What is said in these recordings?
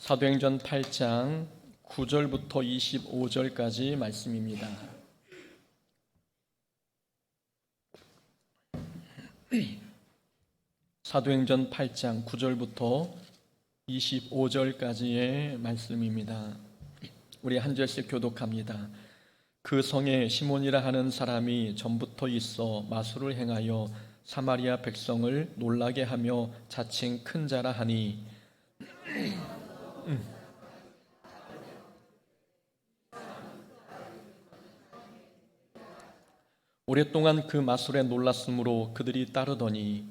사도행전 8장 9절부터 25절까지 말씀입니다. 사도행전 8장 9절부터 25절까지의 말씀입니다. 우리 한 절씩 교독합니다. 그 성에 시몬이라 하는 사람이 전부터 있어 마술을 행하여 사마리아 백성을 놀라게 하며 자칭 큰 자라 하니 오랫동안 그 마술에 놀랐으므로 그들이 따르더니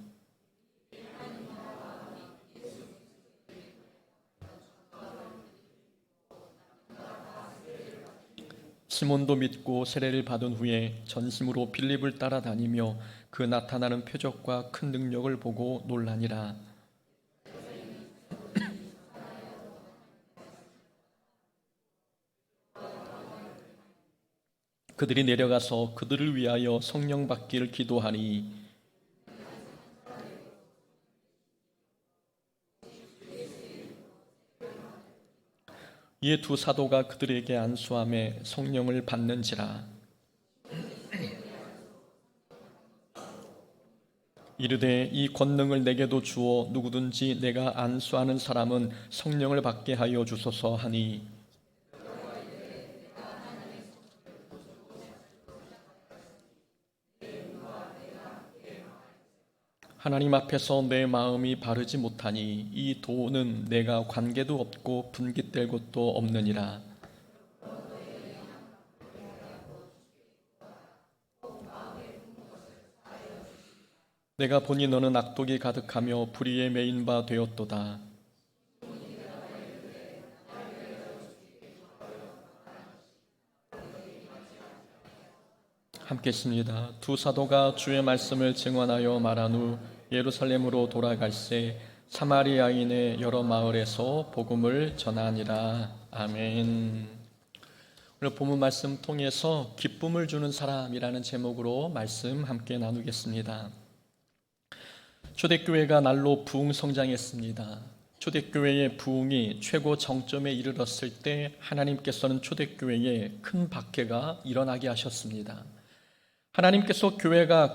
시몬도 믿고 세례를 받은 후에 전심으로 빌립을 따라다니며 그 나타나는 표적과 큰 능력을 보고 놀라니라. 그들이 내려가서 그들을 위하여 성령 받기를 기도하니 이에 두 사도가 그들에게 안수하며 성령을 받는지라. 이르되 이 권능을 내게도 주어 누구든지 내가 안수하는 사람은 성령을 받게 하여 주소서 하니 하나님 앞에서 내 마음이 바르지 못하니 이 도는 내가 관계도 없고 분깃될 곳도 없느니라. 내가 보니 너는 악독이 가득하며 불의에 매인 바 되었도다. 함께 읽습니다. 두 사도가 주의 말씀을 증언하여 말한 후 예루살렘으로 돌아갈새 사마리아인의 여러 마을에서 복음을 전하니라. 아멘. 오늘 본문 말씀 통해서 기쁨을 주는 사람이라는 제목으로 말씀 함께 나누겠습니다. 초대교회가 날로 부흥 성장했습니다. 초대교회의 부흥이 최고 정점에 이르렀을 때 하나님께서는 초대교회에 큰 박해가 일어나게 하셨습니다. 하나님께서 교회에게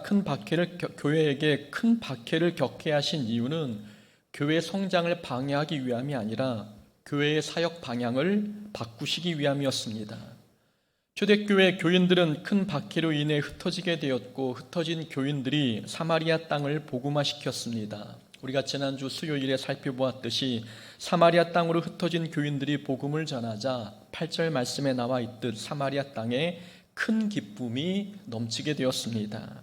큰 박해를 겪게 하신 이유는 교회 성장을 방해하기 위함이 아니라 교회의 사역 방향을 바꾸시기 위함이었습니다. 초대교회 교인들은 큰 박해로 인해 흩어지게 되었고 흩어진 교인들이 사마리아 땅을 복음화시켰습니다. 우리가 지난주 수요일에 살펴보았듯이 사마리아 땅으로 흩어진 교인들이 복음을 전하자 8절 말씀에 나와 있듯 사마리아 땅에 큰 기쁨이 넘치게 되었습니다.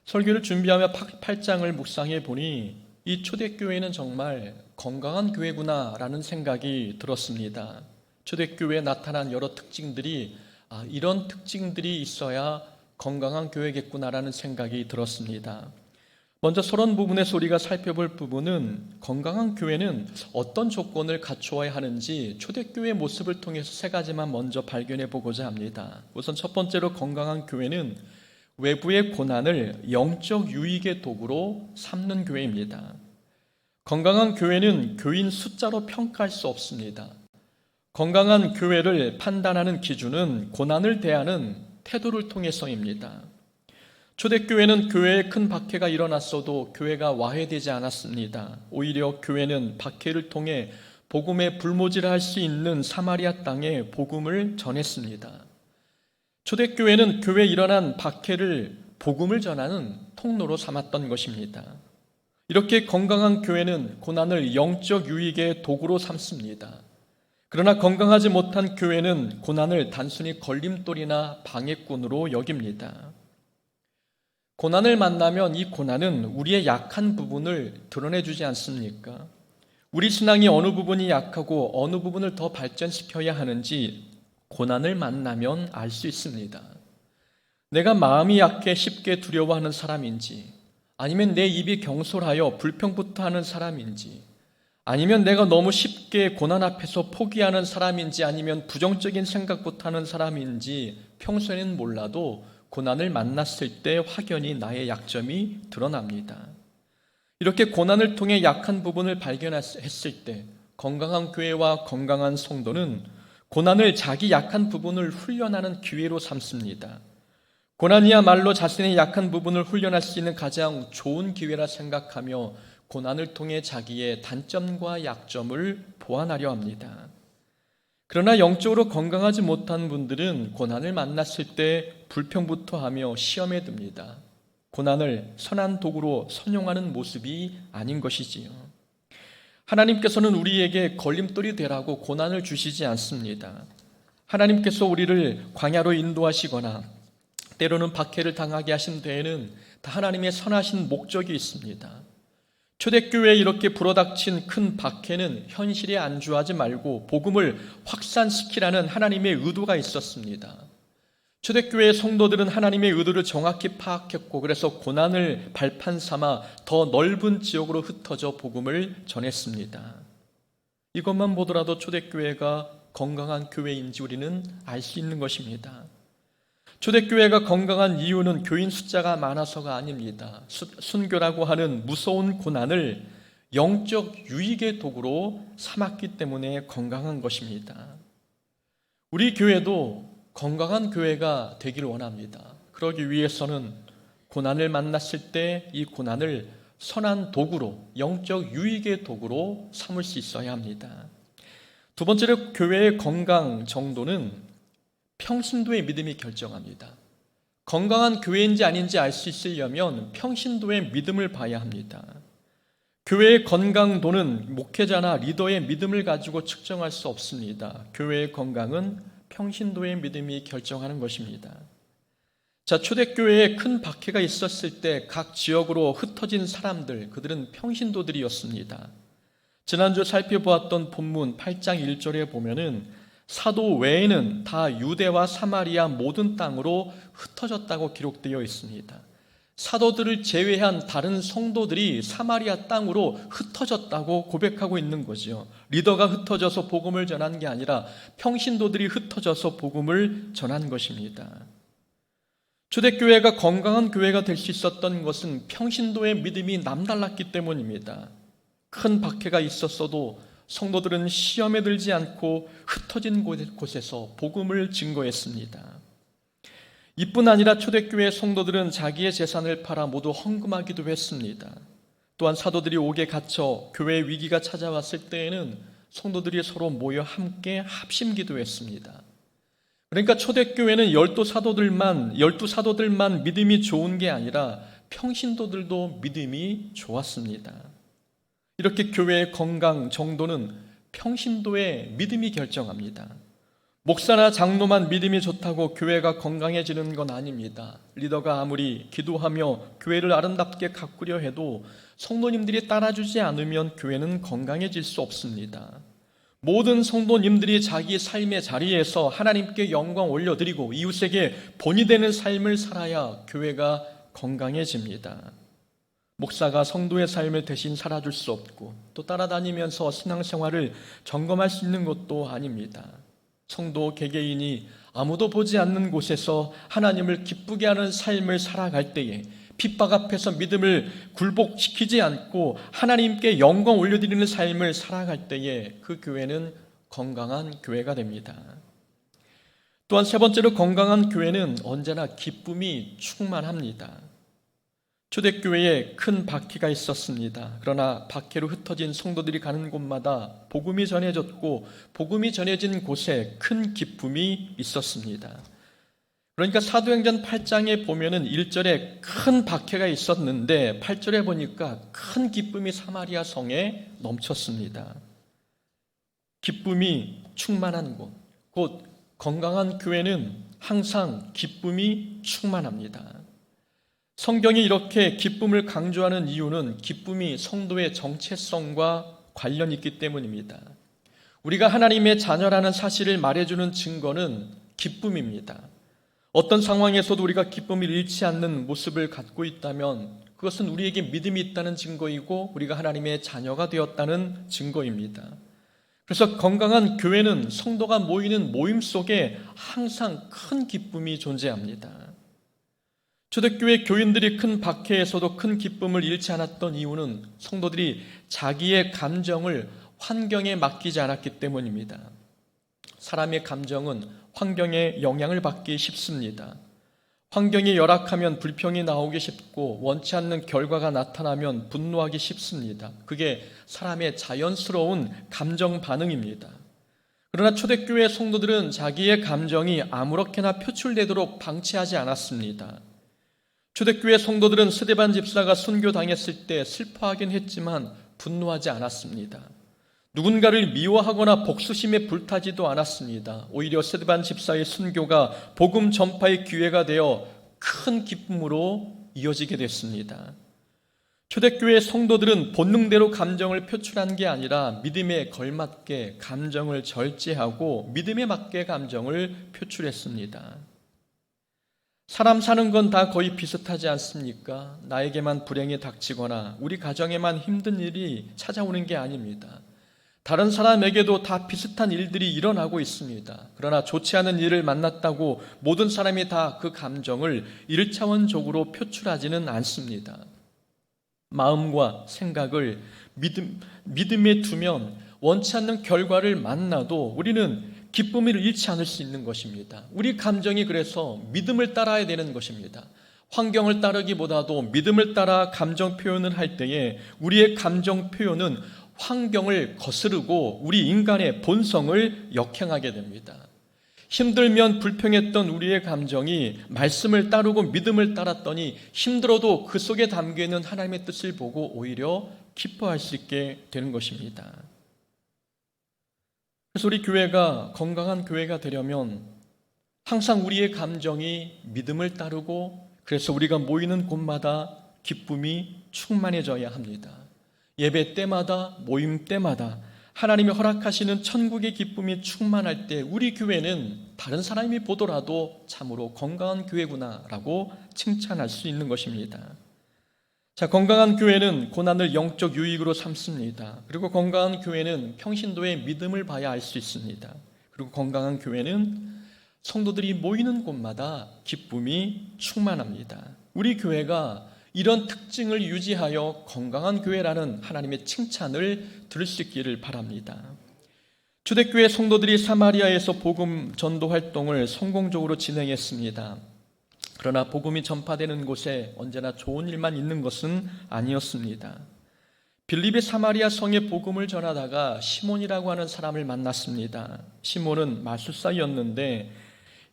설교를 준비하며 8장을 묵상해 보니 이 초대교회는 정말 건강한 교회구나라는 생각이 들었습니다. 초대교회에 나타난 여러 특징들이 이런 특징들이 있어야 건강한 교회겠구나라는 생각이 들었습니다. 먼저 서론 부분에서 우리가 살펴볼 부분은 건강한 교회는 어떤 조건을 갖추어야 하는지 초대교회의 모습을 통해서 세 가지만 먼저 발견해 보고자 합니다. 우선 첫 번째로 건강한 교회는 외부의 고난을 영적 유익의 도구로 삼는 교회입니다. 건강한 교회는 교인 숫자로 평가할 수 없습니다. 건강한 교회를 판단하는 기준은 고난을 대하는 태도를 통해서입니다. 초대교회는 교회에 큰 박해가 일어났어도 교회가 와해되지 않았습니다. 오히려 교회는 박해를 통해 복음의 불모지를 할 수 있는 사마리아 땅에 복음을 전했습니다. 초대교회는 교회에 일어난 박해를 복음을 전하는 통로로 삼았던 것입니다. 이렇게 건강한 교회는 고난을 영적 유익의 도구로 삼습니다. 그러나 건강하지 못한 교회는 고난을 단순히 걸림돌이나 방해꾼으로 여깁니다. 고난을 만나면 이 고난은 우리의 약한 부분을 드러내주지 않습니까? 우리 신앙이 어느 부분이 약하고 어느 부분을 더 발전시켜야 하는지 고난을 만나면 알 수 있습니다. 내가 마음이 약해 쉽게 두려워하는 사람인지, 아니면 내 입이 경솔하여 불평부터 하는 사람인지, 아니면 내가 너무 쉽게 고난 앞에서 포기하는 사람인지, 아니면 부정적인 생각부터 하는 사람인지 평소에는 몰라도 고난을 만났을 때 확연히 나의 약점이 드러납니다. 이렇게 고난을 통해 약한 부분을 발견했을 때 건강한 교회와 건강한 성도는 고난을 자기 약한 부분을 훈련하는 기회로 삼습니다. 고난이야말로 자신의 약한 부분을 훈련할 수 있는 가장 좋은 기회라 생각하며 고난을 통해 자기의 단점과 약점을 보완하려 합니다. 그러나 영적으로 건강하지 못한 분들은 고난을 만났을 때 불평부터 하며 시험에 듭니다. 고난을 선한 도구로 선용하는 모습이 아닌 것이지요. 하나님께서는 우리에게 걸림돌이 되라고 고난을 주시지 않습니다. 하나님께서 우리를 광야로 인도하시거나 때로는 박해를 당하게 하신 데에는 다 하나님의 선하신 목적이 있습니다. 초대교회에 이렇게 불어닥친 큰 박해는 현실에 안주하지 말고 복음을 확산시키라는 하나님의 의도가 있었습니다. 초대교회의 성도들은 하나님의 의도를 정확히 파악했고 그래서 고난을 발판 삼아 더 넓은 지역으로 흩어져 복음을 전했습니다. 이것만 보더라도 초대교회가 건강한 교회인지 우리는 알 수 있는 것입니다. 초대교회가 건강한 이유는 교인 숫자가 많아서가 아닙니다. 순교라고 하는 무서운 고난을 영적 유익의 도구로 삼았기 때문에 건강한 것입니다. 우리 교회도 건강한 교회가 되기를 원합니다. 그러기 위해서는 고난을 만났을 때 이 고난을 선한 도구로, 영적 유익의 도구로 삼을 수 있어야 합니다. 두 번째로 교회의 건강 정도는 평신도의 믿음이 결정합니다. 건강한 교회인지 아닌지 알 수 있으려면 평신도의 믿음을 봐야 합니다. 교회의 건강도는 목회자나 리더의 믿음을 가지고 측정할 수 없습니다. 교회의 건강은 평신도의 믿음이 결정하는 것입니다. 자, 초대교회에 큰 박해가 있었을 때 각 지역으로 흩어진 사람들, 그들은 평신도들이었습니다. 지난주 살펴보았던 본문 8장 1절에 보면은 사도 외에는 다 유대와 사마리아 모든 땅으로 흩어졌다고 기록되어 있습니다. 사도들을 제외한 다른 성도들이 사마리아 땅으로 흩어졌다고 고백하고 있는 거죠. 리더가 흩어져서 복음을 전한 게 아니라 평신도들이 흩어져서 복음을 전한 것입니다. 초대교회가 건강한 교회가 될 수 있었던 것은 평신도의 믿음이 남달랐기 때문입니다. 큰 박해가 있었어도 성도들은 시험에 들지 않고 흩어진 곳에서 복음을 증거했습니다. 이뿐 아니라 초대교회 성도들은 자기의 재산을 팔아 모두 헌금하기도 했습니다. 또한 사도들이 옥에 갇혀 교회의 위기가 찾아왔을 때에는 성도들이 서로 모여 함께 합심기도 했습니다. 그러니까 초대교회는 열두 사도들만 믿음이 좋은 게 아니라 평신도들도 믿음이 좋았습니다. 이렇게 교회의 건강 정도는 평신도의 믿음이 결정합니다. 목사나 장로만 믿음이 좋다고 교회가 건강해지는 건 아닙니다. 리더가 아무리 기도하며 교회를 아름답게 가꾸려 해도 성도님들이 따라주지 않으면 교회는 건강해질 수 없습니다. 모든 성도님들이 자기 삶의 자리에서 하나님께 영광 올려드리고 이웃에게 본이 되는 삶을 살아야 교회가 건강해집니다. 목사가 성도의 삶을 대신 살아줄 수 없고 또 따라다니면서 신앙생활을 점검할 수 있는 것도 아닙니다. 성도 개개인이 아무도 보지 않는 곳에서 하나님을 기쁘게 하는 삶을 살아갈 때에 핍박 앞에서 믿음을 굴복시키지 않고 하나님께 영광 올려드리는 삶을 살아갈 때에 그 교회는 건강한 교회가 됩니다. 또한 세 번째로 건강한 교회는 언제나 기쁨이 충만합니다. 초대교회에 큰 박해가 있었습니다. 그러나 박해로 흩어진 성도들이 가는 곳마다 복음이 전해졌고 복음이 전해진 곳에 큰 기쁨이 있었습니다. 그러니까 사도행전 8장에 보면은 1절에 큰 박해가 있었는데 8절에 보니까 큰 기쁨이 사마리아 성에 넘쳤습니다. 기쁨이 충만한 곳, 곧 건강한 교회는 항상 기쁨이 충만합니다. 성경이 이렇게 기쁨을 강조하는 이유는 기쁨이 성도의 정체성과 관련이 있기 때문입니다. 우리가 하나님의 자녀라는 사실을 말해주는 증거는 기쁨입니다. 어떤 상황에서도 우리가 기쁨을 잃지 않는 모습을 갖고 있다면 그것은 우리에게 믿음이 있다는 증거이고 우리가 하나님의 자녀가 되었다는 증거입니다. 그래서 건강한 교회는 성도가 모이는 모임 속에 항상 큰 기쁨이 존재합니다. 초대교회 교인들이 큰 박해에서도 큰 기쁨을 잃지 않았던 이유는 성도들이 자기의 감정을 환경에 맡기지 않았기 때문입니다. 사람의 감정은 환경에 영향을 받기 쉽습니다. 환경이 열악하면 불평이 나오기 쉽고 원치 않는 결과가 나타나면 분노하기 쉽습니다. 그게 사람의 자연스러운 감정 반응입니다. 그러나 초대교회 성도들은 자기의 감정이 아무렇게나 표출되도록 방치하지 않았습니다. 초대교회 성도들은 스데반 집사가 순교당했을 때 슬퍼하긴 했지만 분노하지 않았습니다. 누군가를 미워하거나 복수심에 불타지도 않았습니다. 오히려 스데반 집사의 순교가 복음 전파의 기회가 되어 큰 기쁨으로 이어지게 됐습니다. 초대교회 성도들은 본능대로 감정을 표출한 게 아니라 믿음에 걸맞게 감정을 절제하고 믿음에 맞게 감정을 표출했습니다. 사람 사는 건 다 거의 비슷하지 않습니까? 나에게만 불행이 닥치거나 우리 가정에만 힘든 일이 찾아오는 게 아닙니다. 다른 사람에게도 다 비슷한 일들이 일어나고 있습니다. 그러나 좋지 않은 일을 만났다고 모든 사람이 다 그 감정을 일차원적으로 표출하지는 않습니다. 마음과 생각을 믿음에 두면 원치 않는 결과를 만나도 우리는 기쁨을 잃지 않을 수 있는 것입니다. 우리 감정이 그래서 믿음을 따라야 되는 것입니다. 환경을 따르기보다도 믿음을 따라 감정 표현을 할 때에 우리의 감정 표현은 환경을 거스르고 우리 인간의 본성을 역행하게 됩니다. 힘들면 불평했던 우리의 감정이 말씀을 따르고 믿음을 따랐더니 힘들어도 그 속에 담겨있는 하나님의 뜻을 보고 오히려 기뻐할 수 있게 되는 것입니다. 그래서 우리 교회가 건강한 교회가 되려면 항상 우리의 감정이 믿음을 따르고 그래서 우리가 모이는 곳마다 기쁨이 충만해져야 합니다. 예배 때마다 모임 때마다 하나님이 허락하시는 천국의 기쁨이 충만할 때 우리 교회는 다른 사람이 보더라도 참으로 건강한 교회구나라고 칭찬할 수 있는 것입니다. 자, 건강한 교회는 고난을 영적 유익으로 삼습니다. 그리고 건강한 교회는 평신도의 믿음을 봐야 알 수 있습니다. 그리고 건강한 교회는 성도들이 모이는 곳마다 기쁨이 충만합니다. 우리 교회가 이런 특징을 유지하여 건강한 교회라는 하나님의 칭찬을 들을 수 있기를 바랍니다. 초대교회 성도들이 사마리아에서 복음 전도 활동을 성공적으로 진행했습니다. 그러나 복음이 전파되는 곳에 언제나 좋은 일만 있는 것은 아니었습니다. 빌립의 사마리아 성에 복음을 전하다가 시몬이라고 하는 사람을 만났습니다. 시몬은 마술사였는데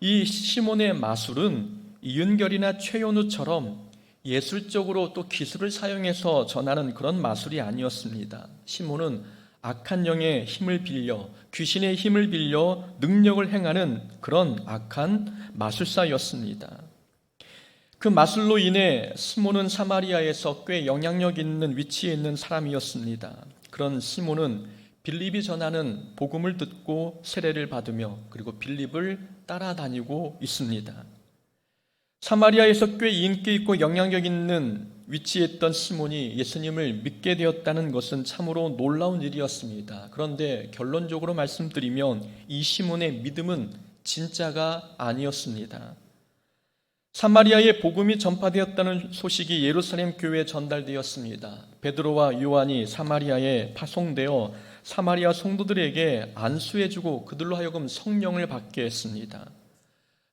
이 시몬의 마술은 이은결이나 최연우처럼 예술적으로 또 기술을 사용해서 전하는 그런 마술이 아니었습니다. 시몬은 악한 영의 힘을 빌려 귀신의 힘을 빌려 능력을 행하는 그런 악한 마술사였습니다. 그 마술로 인해 시몬은 사마리아에서 꽤 영향력 있는 위치에 있는 사람이었습니다. 그런 시몬은 빌립이 전하는 복음을 듣고 세례를 받으며 그리고 빌립을 따라다니고 있습니다. 사마리아에서 꽤 인기 있고 영향력 있는 위치에 있던 시몬이 예수님을 믿게 되었다는 것은 참으로 놀라운 일이었습니다. 그런데 결론적으로 말씀드리면 이 시몬의 믿음은 진짜가 아니었습니다. 사마리아에 복음이 전파되었다는 소식이 예루살렘 교회에 전달되었습니다. 베드로와 요한이 사마리아에 파송되어 사마리아 성도들에게 안수해주고 그들로 하여금 성령을 받게 했습니다.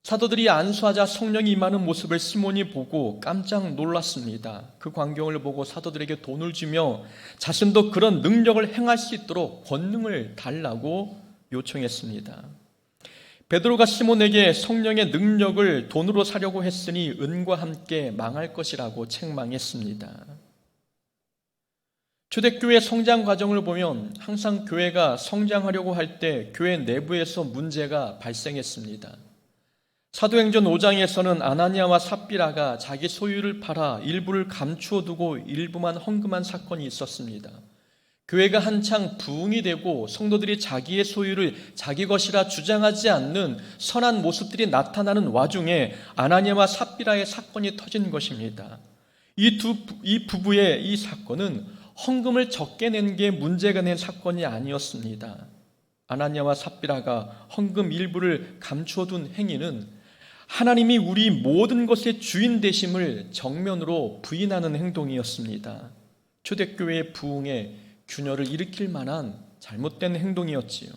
사도들이 안수하자 성령이 임하는 모습을 시몬이 보고 깜짝 놀랐습니다. 그 광경을 보고 사도들에게 돈을 주며 자신도 그런 능력을 행할 수 있도록 권능을 달라고 요청했습니다. 베드로가 시몬에게 성령의 능력을 돈으로 사려고 했으니 은과 함께 망할 것이라고 책망했습니다. 초대교회 성장 과정을 보면 항상 교회가 성장하려고 할 때 교회 내부에서 문제가 발생했습니다. 사도행전 5장에서는 아나니아와 삽비라가 자기 소유를 팔아 일부를 감추어 두고 일부만 헌금한 사건이 있었습니다. 교회가 한창 부흥이 되고 성도들이 자기의 소유를 자기 것이라 주장하지 않는 선한 모습들이 나타나는 와중에 아나니아와 삽비라의 사건이 터진 것입니다. 이 부부의 이 사건은 헌금을 적게 낸 게 문제가 된 사건이 아니었습니다. 아나니아와 삽비라가 헌금 일부를 감추어둔 행위는 하나님이 우리 모든 것의 주인 되심을 정면으로 부인하는 행동이었습니다. 초대교회의 부흥에 균열을 일으킬 만한 잘못된 행동이었지요.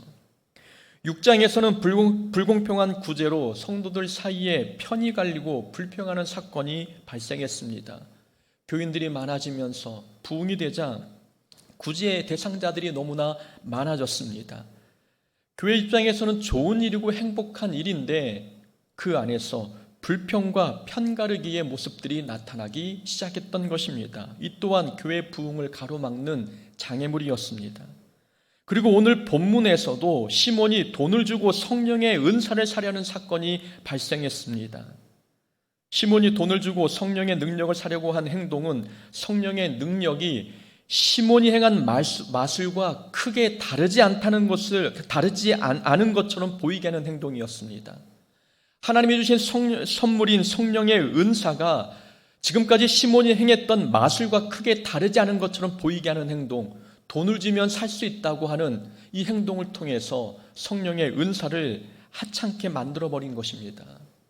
6장에서는 불공평한 구제로 성도들 사이에 편이 갈리고 불평하는 사건이 발생했습니다. 교인들이 많아지면서 부흥이 되자 구제의 대상자들이 너무나 많아졌습니다. 교회 입장에서는 좋은 일이고 행복한 일인데 그 안에서 불평과 편가르기의 모습들이 나타나기 시작했던 것입니다. 이 또한 교회 부흥을 가로막는 장애물이었습니다. 그리고 오늘 본문에서도 시몬이 돈을 주고 성령의 은사를 사려는 사건이 발생했습니다. 시몬이 돈을 주고 성령의 능력을 사려고 한 행동은 성령의 능력이 시몬이 행한 마술과 크게 다르지 않은 것처럼 보이게 하는 행동이었습니다. 하나님이 주신 선물인 성령의 은사가 지금까지 시몬이 행했던 마술과 크게 다르지 않은 것처럼 보이게 하는 행동, 돈을 주면 살 수 있다고 하는 이 행동을 통해서 성령의 은사를 하찮게 만들어버린 것입니다.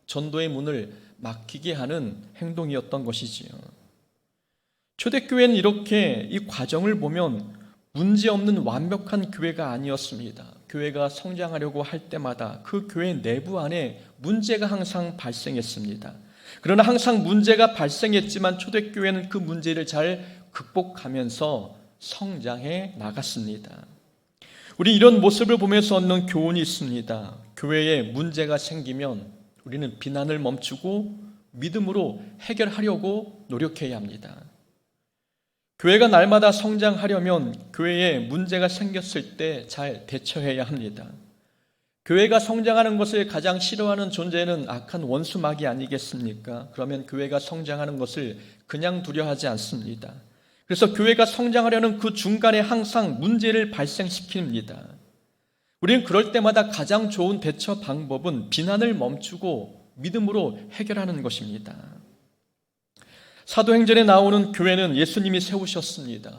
전도의 문을 막히게 하는 행동이었던 것이지요. 초대교회는 이렇게 이 과정을 보면 문제없는 완벽한 교회가 아니었습니다. 교회가 성장하려고 할 때마다 그 교회 내부 안에 문제가 항상 발생했습니다. 그러나 항상 문제가 발생했지만 초대교회는 그 문제를 잘 극복하면서 성장해 나갔습니다. 우리 이런 모습을 보면서 얻는 교훈이 있습니다. 교회에 문제가 생기면 우리는 비난을 멈추고 믿음으로 해결하려고 노력해야 합니다. 교회가 날마다 성장하려면 교회에 문제가 생겼을 때 잘 대처해야 합니다. 교회가 성장하는 것을 가장 싫어하는 존재는 악한 원수마귀 아니겠습니까? 그러면 교회가 성장하는 것을 그냥 두려 하지 않습니다. 그래서 교회가 성장하려는 그 중간에 항상 문제를 발생시킵니다. 우리는 그럴 때마다 가장 좋은 대처 방법은 비난을 멈추고 믿음으로 해결하는 것입니다. 사도행전에 나오는 교회는 예수님이 세우셨습니다.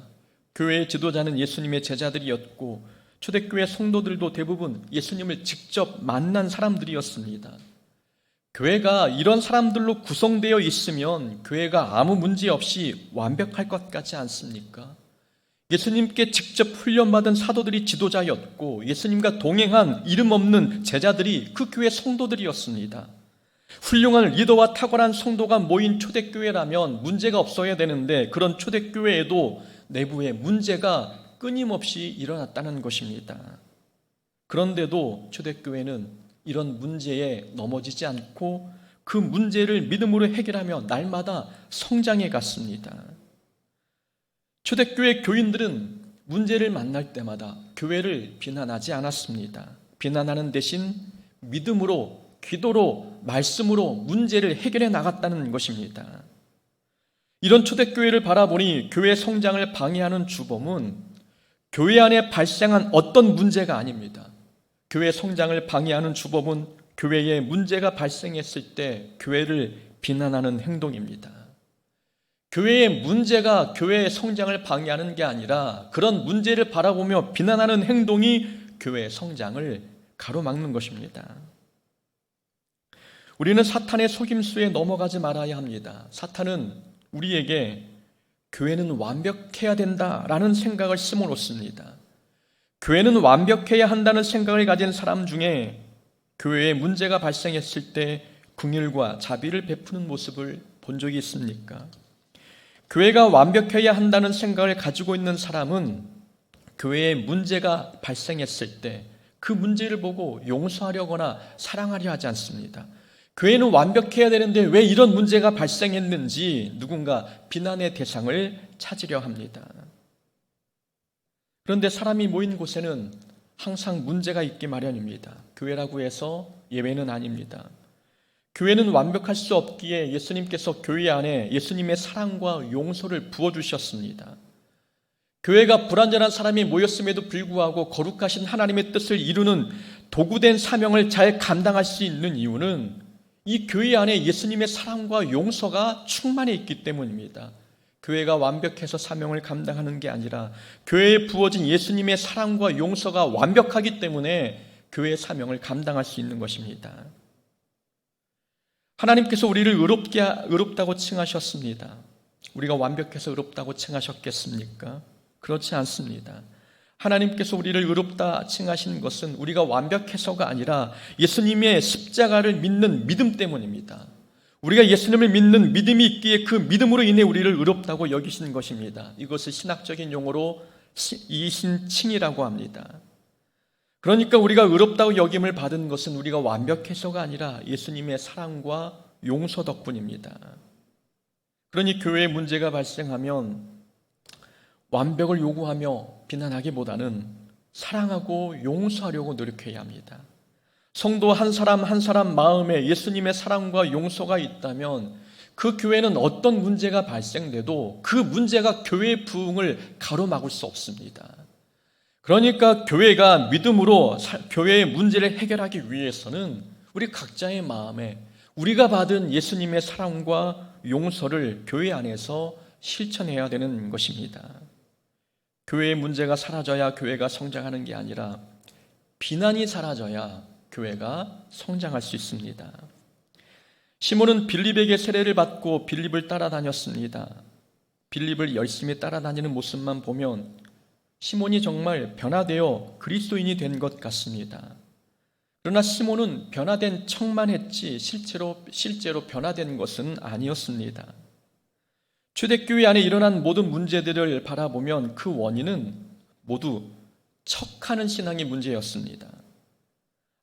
교회의 지도자는 예수님의 제자들이었고 초대교회 성도들도 대부분 예수님을 직접 만난 사람들이었습니다. 교회가 이런 사람들로 구성되어 있으면 교회가 아무 문제 없이 완벽할 것 같지 않습니까? 예수님께 직접 훈련받은 사도들이 지도자였고 예수님과 동행한 이름 없는 제자들이 그 교회 성도들이었습니다. 훌륭한 리더와 탁월한 성도가 모인 초대교회라면 문제가 없어야 되는데 그런 초대교회에도 내부에 문제가 끊임없이 일어났다는 것입니다. 그런데도 초대교회는 이런 문제에 넘어지지 않고 그 문제를 믿음으로 해결하며 날마다 성장해 갔습니다. 초대교회 교인들은 문제를 만날 때마다 교회를 비난하지 않았습니다. 비난하는 대신 믿음으로, 기도로, 말씀으로 문제를 해결해 나갔다는 것입니다. 이런 초대교회를 바라보니 교회 성장을 방해하는 주범은 교회 안에 발생한 어떤 문제가 아닙니다. 교회 성장을 방해하는 주범은 교회에 문제가 발생했을 때 교회를 비난하는 행동입니다. 교회의 문제가 교회의 성장을 방해하는 게 아니라 그런 문제를 바라보며 비난하는 행동이 교회의 성장을 가로막는 것입니다. 우리는 사탄의 속임수에 넘어가지 말아야 합니다. 사탄은 우리에게 교회는 완벽해야 된다라는 생각을 심어놓습니다. 교회는 완벽해야 한다는 생각을 가진 사람 중에 교회에 문제가 발생했을 때 긍휼과 자비를 베푸는 모습을 본 적이 있습니까? 교회가 완벽해야 한다는 생각을 가지고 있는 사람은 교회에 문제가 발생했을 때 그 문제를 보고 용서하려거나 사랑하려 하지 않습니다. 교회는 완벽해야 되는데 왜 이런 문제가 발생했는지 누군가 비난의 대상을 찾으려 합니다. 그런데 사람이 모인 곳에는 항상 문제가 있기 마련입니다. 교회라고 해서 예외는 아닙니다. 교회는 완벽할 수 없기에 예수님께서 교회 안에 예수님의 사랑과 용서를 부어주셨습니다. 교회가 불완전한 사람이 모였음에도 불구하고 거룩하신 하나님의 뜻을 이루는 도구된 사명을 잘 감당할 수 있는 이유는 이 교회 안에 예수님의 사랑과 용서가 충만해 있기 때문입니다. 교회가 완벽해서 사명을 감당하는 게 아니라 교회에 부어진 예수님의 사랑과 용서가 완벽하기 때문에 교회의 사명을 감당할 수 있는 것입니다. 하나님께서 우리를 의롭다고 칭하셨습니다. 우리가 완벽해서 의롭다고 칭하셨겠습니까? 그렇지 않습니다. 하나님께서 우리를 의롭다 칭하신 것은 우리가 완벽해서가 아니라 예수님의 십자가를 믿는 믿음 때문입니다. 우리가 예수님을 믿는 믿음이 있기에 그 믿음으로 인해 우리를 의롭다고 여기신 것입니다. 이것을 신학적인 용어로 이신칭이라고 합니다. 그러니까 우리가 의롭다고 여김을 받은 것은 우리가 완벽해서가 아니라 예수님의 사랑과 용서 덕분입니다. 그러니 교회에 문제가 발생하면 완벽을 요구하며 비난하기보다는 사랑하고 용서하려고 노력해야 합니다. 성도 한 사람 한 사람 마음에 예수님의 사랑과 용서가 있다면 그 교회는 어떤 문제가 발생돼도 그 문제가 교회의 부흥을 가로막을 수 없습니다. 그러니까 교회가 믿음으로 교회의 문제를 해결하기 위해서는 우리 각자의 마음에 우리가 받은 예수님의 사랑과 용서를 교회 안에서 실천해야 되는 것입니다. 교회의 문제가 사라져야 교회가 성장하는 게 아니라 비난이 사라져야 교회가 성장할 수 있습니다. 시몬은 빌립에게 세례를 받고 빌립을 따라다녔습니다. 빌립을 열심히 따라다니는 모습만 보면 시몬이 정말 변화되어 그리스도인이 된 것 같습니다. 그러나 시몬은 변화된 척만 했지 실제로 변화된 것은 아니었습니다. 초대교회 안에 일어난 모든 문제들을 바라보면 그 원인은 모두 척하는 신앙이 문제였습니다.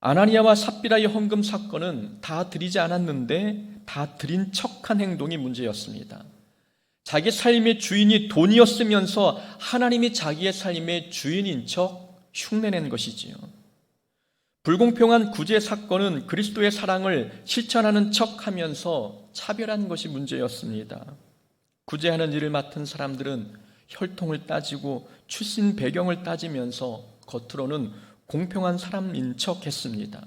아나니아와 삽비라의 헌금 사건은 다 드리지 않았는데 다 드린 척한 행동이 문제였습니다. 자기 삶의 주인이 돈이었으면서 하나님이 자기의 삶의 주인인 척 흉내낸 것이지요. 불공평한 구제 사건은 그리스도의 사랑을 실천하는 척하면서 차별한 것이 문제였습니다. 구제하는 일을 맡은 사람들은 혈통을 따지고 출신 배경을 따지면서 겉으로는 공평한 사람인 척했습니다.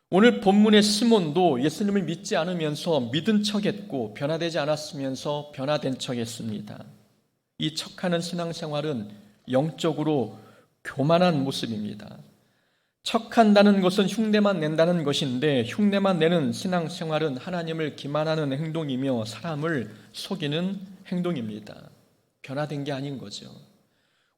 오늘 본문의 시몬도 예수님을 믿지 않으면서 믿은 척했고 변화되지 않았으면서 변화된 척했습니다. 이 척하는 신앙생활은 영적으로 교만한 모습입니다. 척한다는 것은 흉내만 낸다는 것인데 흉내만 내는 신앙생활은 하나님을 기만하는 행동이며 사람을 속이는 행동입니다. 변화된 게 아닌 거죠.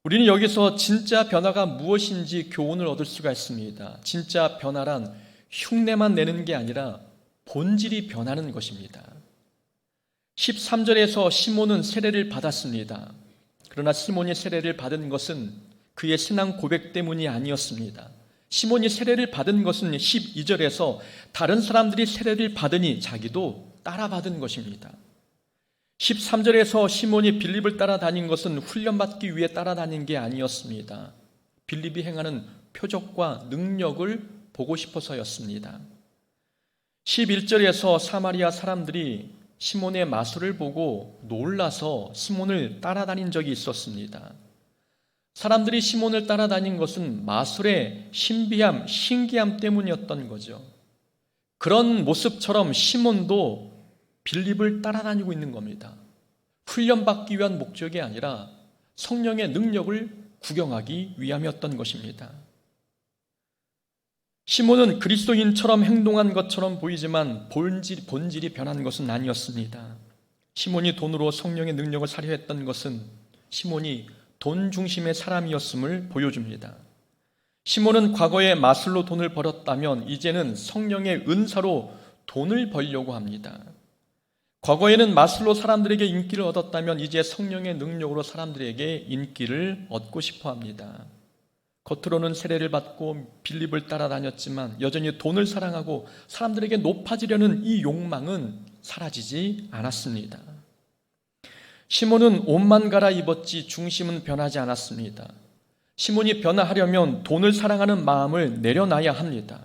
우리는 여기서 진짜 변화가 무엇인지 교훈을 얻을 수가 있습니다. 진짜 변화란 흉내만 내는 게 아니라 본질이 변하는 것입니다. 13절에서 시몬은 세례를 받았습니다. 그러나 시몬이 세례를 받은 것은 그의 신앙 고백 때문이 아니었습니다. 시몬이 세례를 받은 것은 12절에서 다른 사람들이 세례를 받으니 자기도 따라 받은 것입니다. 13절에서 시몬이 빌립을 따라다닌 것은 훈련받기 위해 따라다닌 게 아니었습니다. 빌립이 행하는 표적과 능력을 보고 싶어서였습니다. 11절에서 사마리아 사람들이 시몬의 마술을 보고 놀라서 시몬을 따라다닌 적이 있었습니다. 사람들이 시몬을 따라다닌 것은 마술의 신비함, 신기함 때문이었던 거죠. 그런 모습처럼 시몬도 빌립을 따라다니고 있는 겁니다. 훈련받기 위한 목적이 아니라 성령의 능력을 구경하기 위함이었던 것입니다. 시몬은 그리스도인처럼 행동한 것처럼 보이지만 본질이 변한 것은 아니었습니다. 시몬이 돈으로 성령의 능력을 사려 했던 것은 시몬이 돈 중심의 사람이었음을 보여줍니다. 시몬은 과거에 마술로 돈을 벌었다면 이제는 성령의 은사로 돈을 벌려고 합니다. 과거에는 마술로 사람들에게 인기를 얻었다면 이제 성령의 능력으로 사람들에게 인기를 얻고 싶어 합니다. 겉으로는 세례를 받고 빌립을 따라다녔지만 여전히 돈을 사랑하고 사람들에게 높아지려는 이 욕망은 사라지지 않았습니다. 시몬은 옷만 갈아입었지 중심은 변하지 않았습니다. 시몬이 변화하려면 돈을 사랑하는 마음을 내려놔야 합니다.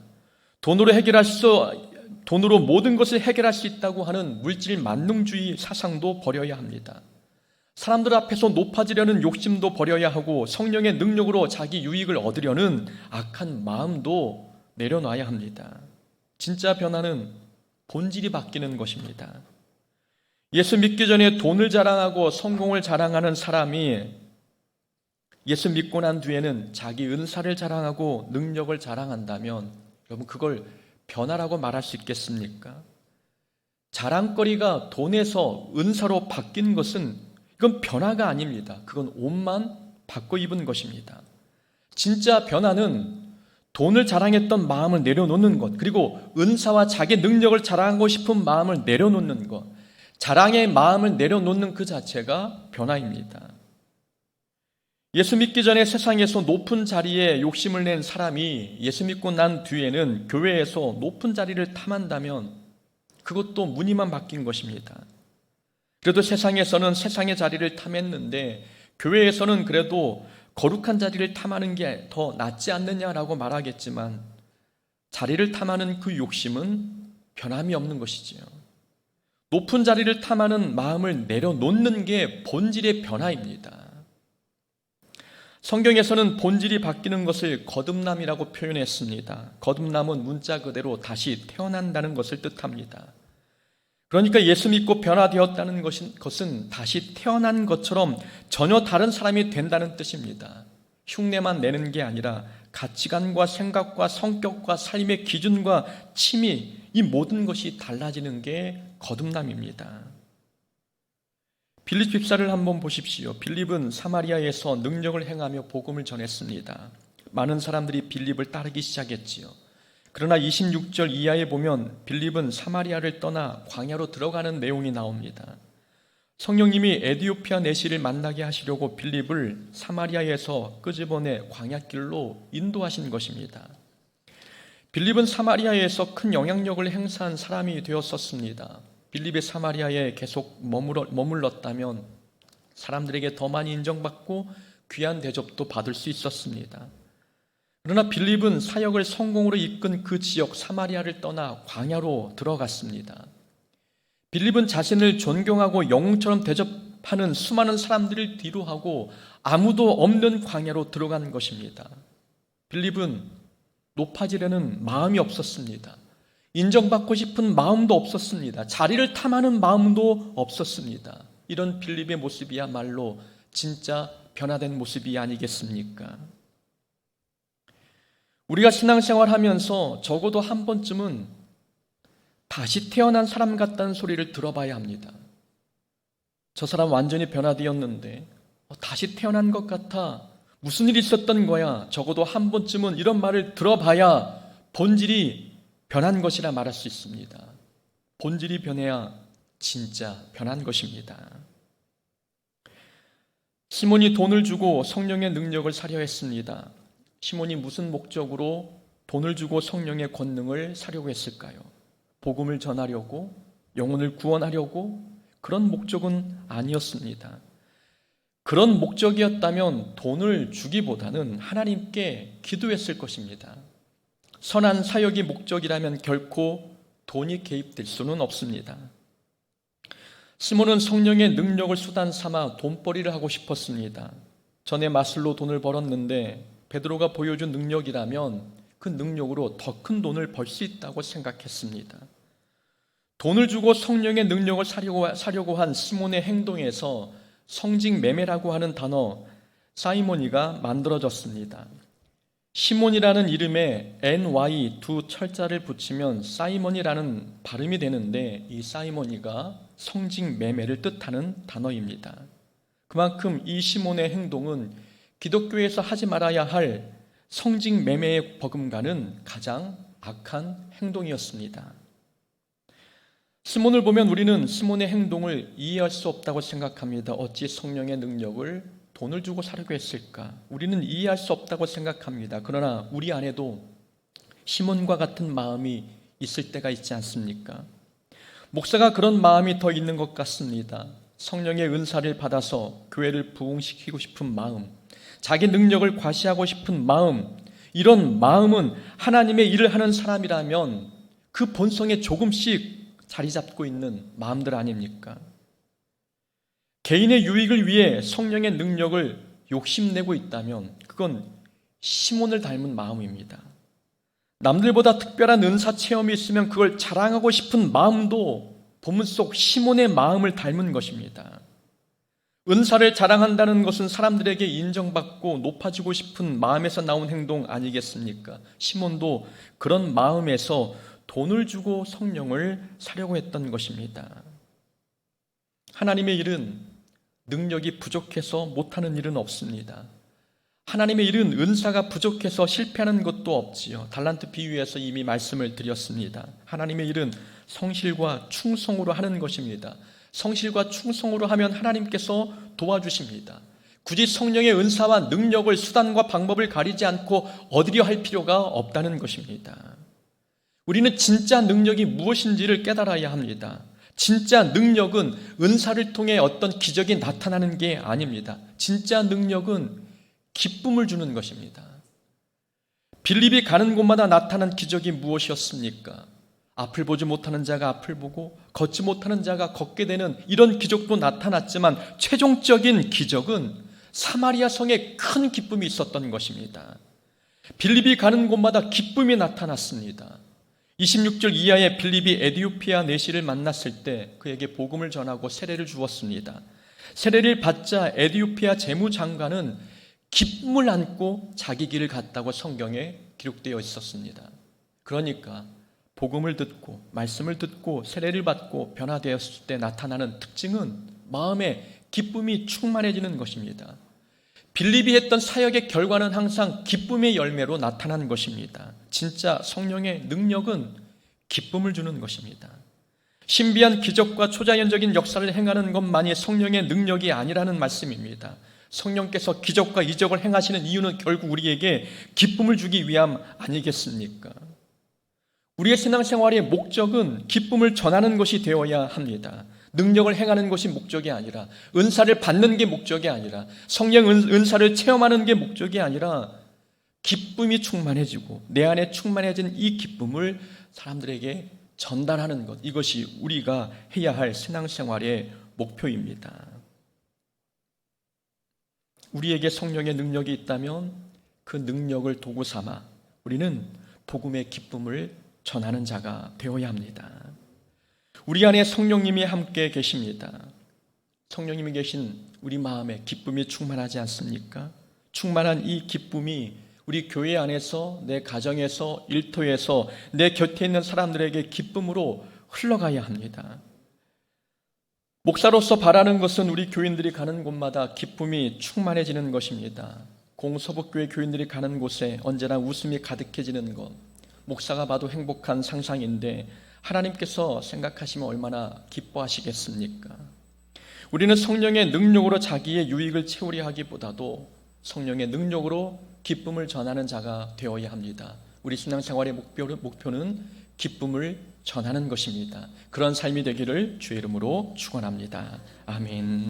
돈으로 모든 것을 해결할 수 있다고 하는 물질 만능주의 사상도 버려야 합니다. 사람들 앞에서 높아지려는 욕심도 버려야 하고 성령의 능력으로 자기 유익을 얻으려는 악한 마음도 내려놔야 합니다. 진짜 변화는 본질이 바뀌는 것입니다. 예수 믿기 전에 돈을 자랑하고 성공을 자랑하는 사람이 예수 믿고 난 뒤에는 자기 은사를 자랑하고 능력을 자랑한다면 여러분 그걸 변화라고 말할 수 있겠습니까? 자랑거리가 돈에서 은사로 바뀐 것은 이건 변화가 아닙니다. 그건 옷만 바꿔 입은 것입니다. 진짜 변화는 돈을 자랑했던 마음을 내려놓는 것, 그리고 은사와 자기 능력을 자랑하고 싶은 마음을 내려놓는 것, 자랑의 마음을 내려놓는 그 자체가 변화입니다. 예수 믿기 전에 세상에서 높은 자리에 욕심을 낸 사람이 예수 믿고 난 뒤에는 교회에서 높은 자리를 탐한다면 그것도 무늬만 바뀐 것입니다. 그래도 세상에서는 세상의 자리를 탐했는데 교회에서는 그래도 거룩한 자리를 탐하는 게 더 낫지 않느냐라고 말하겠지만 자리를 탐하는 그 욕심은 변함이 없는 것이지요. 높은 자리를 탐하는 마음을 내려놓는 게 본질의 변화입니다. 성경에서는 본질이 바뀌는 것을 거듭남이라고 표현했습니다. 거듭남은 문자 그대로 다시 태어난다는 것을 뜻합니다. 그러니까 예수 믿고 변화되었다는 것은 다시 태어난 것처럼 전혀 다른 사람이 된다는 뜻입니다. 흉내만 내는 게 아니라 가치관과 생각과 성격과 삶의 기준과 취미, 이 모든 것이 달라지는 게 거듭남입니다. 빌립 집사를 한번 보십시오. 빌립은 사마리아에서 능력을 행하며 복음을 전했습니다. 많은 사람들이 빌립을 따르기 시작했지요. 그러나 26절 이하에 보면 빌립은 사마리아를 떠나 광야로 들어가는 내용이 나옵니다. 성령님이 에디오피아 내시를 만나게 하시려고 빌립을 사마리아에서 끄집어내 광야길로 인도하신 것입니다. 빌립은 사마리아에서 큰 영향력을 행사한 사람이 되었었습니다. 빌립이 사마리아에 계속 머물렀다면 사람들에게 더 많이 인정받고 귀한 대접도 받을 수 있었습니다. 그러나 빌립은 사역을 성공으로 이끈 그 지역 사마리아를 떠나 광야로 들어갔습니다. 빌립은 자신을 존경하고 영웅처럼 대접하는 수많은 사람들을 뒤로하고 아무도 없는 광야로 들어간 것입니다. 빌립은 높아지려는 마음이 없었습니다. 인정받고 싶은 마음도 없었습니다. 자리를 탐하는 마음도 없었습니다. 이런 빌립의 모습이야말로 진짜 변화된 모습이 아니겠습니까? 우리가 신앙생활 하면서 적어도 한 번쯤은 다시 태어난 사람 같다는 소리를 들어봐야 합니다. 저 사람 완전히 변화되었는데 다시 태어난 것 같아. 무슨 일이 있었던 거야. 적어도 한 번쯤은 이런 말을 들어봐야 본질이 변한 것이라 말할 수 있습니다. 본질이 변해야 진짜 변한 것입니다. 시몬이 돈을 주고 성령의 능력을 사려 했습니다. 시몬이 무슨 목적으로 돈을 주고 성령의 권능을 사려고 했을까요? 복음을 전하려고, 영혼을 구원하려고? 그런 목적은 아니었습니다. 그런 목적이었다면 돈을 주기보다는 하나님께 기도했을 것입니다. 선한 사역이 목적이라면 결코 돈이 개입될 수는 없습니다. 시몬은 성령의 능력을 수단 삼아 돈벌이를 하고 싶었습니다. 전에 마술로 돈을 벌었는데 베드로가 보여준 능력이라면 그 능력으로 더 큰 돈을 벌 수 있다고 생각했습니다. 돈을 주고 성령의 능력을 사려고 한 시몬의 행동에서 성직 매매라고 하는 단어 사이모니가 만들어졌습니다. 시몬이라는 이름에 NY 두 철자를 붙이면 사이몬이라는 발음이 되는데 이 사이모니가 성직 매매를 뜻하는 단어입니다. 그만큼 이 시몬의 행동은 기독교에서 하지 말아야 할 성직 매매의 버금가는 가장 악한 행동이었습니다. 시몬을 보면 우리는 시몬의 행동을 이해할 수 없다고 생각합니다. 어찌 성령의 능력을 돈을 주고 사려고 했을까? 우리는 이해할 수 없다고 생각합니다. 그러나 우리 안에도 시몬과 같은 마음이 있을 때가 있지 않습니까? 목사가 그런 마음이 더 있는 것 같습니다. 성령의 은사를 받아서 교회를 부흥시키고 싶은 마음, 자기 능력을 과시하고 싶은 마음, 이런 마음은 하나님의 일을 하는 사람이라면 그 본성에 조금씩 자리 잡고 있는 마음들 아닙니까? 개인의 유익을 위해 성령의 능력을 욕심내고 있다면 그건 시몬을 닮은 마음입니다. 남들보다 특별한 은사 체험이 있으면 그걸 자랑하고 싶은 마음도 본문 속 시몬의 마음을 닮은 것입니다. 은사를 자랑한다는 것은 사람들에게 인정받고 높아지고 싶은 마음에서 나온 행동 아니겠습니까? 시몬도 그런 마음에서 돈을 주고 성령을 사려고 했던 것입니다. 하나님의 일은 능력이 부족해서 못하는 일은 없습니다. 하나님의 일은 은사가 부족해서 실패하는 것도 없지요. 달란트 비유에서 이미 말씀을 드렸습니다. 하나님의 일은 성실과 충성으로 하는 것입니다. 성실과 충성으로 하면 하나님께서 도와주십니다. 굳이 성령의 은사와 능력을 수단과 방법을 가리지 않고 얻으려 할 필요가 없다는 것입니다. 우리는 진짜 능력이 무엇인지를 깨달아야 합니다. 진짜 능력은 은사를 통해 어떤 기적이 나타나는 게 아닙니다. 진짜 능력은 기쁨을 주는 것입니다. 빌립이 가는 곳마다 나타난 기적이 무엇이었습니까? 앞을 보지 못하는 자가 앞을 보고 걷지 못하는 자가 걷게 되는 이런 기적도 나타났지만 최종적인 기적은 사마리아 성에 큰 기쁨이 있었던 것입니다. 빌립이 가는 곳마다 기쁨이 나타났습니다. 26절 이하에 빌립이 에디오피아 내시를 만났을 때 그에게 복음을 전하고 세례를 주었습니다. 세례를 받자 에디오피아 재무장관은 기쁨을 안고 자기 길을 갔다고 성경에 기록되어 있었습니다. 그러니까 복음을 듣고 말씀을 듣고 세례를 받고 변화되었을 때 나타나는 특징은 마음에 기쁨이 충만해지는 것입니다. 빌립이 했던 사역의 결과는 항상 기쁨의 열매로 나타나는 것입니다. 진짜 성령의 능력은 기쁨을 주는 것입니다. 신비한 기적과 초자연적인 역사를 행하는 것만이 성령의 능력이 아니라는 말씀입니다. 성령께서 기적과 이적을 행하시는 이유는 결국 우리에게 기쁨을 주기 위함 아니겠습니까? 우리의 신앙생활의 목적은 기쁨을 전하는 것이 되어야 합니다. 능력을 행하는 것이 목적이 아니라, 은사를 받는 게 목적이 아니라, 성령 은사를 체험하는 게 목적이 아니라 기쁨이 충만해지고 내 안에 충만해진 이 기쁨을 사람들에게 전달하는 것, 이것이 우리가 해야 할 신앙생활의 목표입니다. 우리에게 성령의 능력이 있다면 그 능력을 도구 삼아 우리는 복음의 기쁨을 전하는 자가 되어야 합니다. 우리 안에 성령님이 함께 계십니다. 성령님이 계신 우리 마음에 기쁨이 충만하지 않습니까? 충만한 이 기쁨이 우리 교회 안에서, 내 가정에서, 일터에서 내 곁에 있는 사람들에게 기쁨으로 흘러가야 합니다. 목사로서 바라는 것은 우리 교인들이 가는 곳마다 기쁨이 충만해지는 것입니다. 공서북교회 교인들이 가는 곳에 언제나 웃음이 가득해지는 것, 목사가 봐도 행복한 상상인데 하나님께서 생각하시면 얼마나 기뻐하시겠습니까? 우리는 성령의 능력으로 자기의 유익을 채우려 하기보다도 성령의 능력으로 기쁨을 전하는 자가 되어야 합니다. 우리 신앙생활의 목표는 기쁨을 전하는 것입니다. 그런 삶이 되기를 주의 이름으로 축원합니다. 아멘.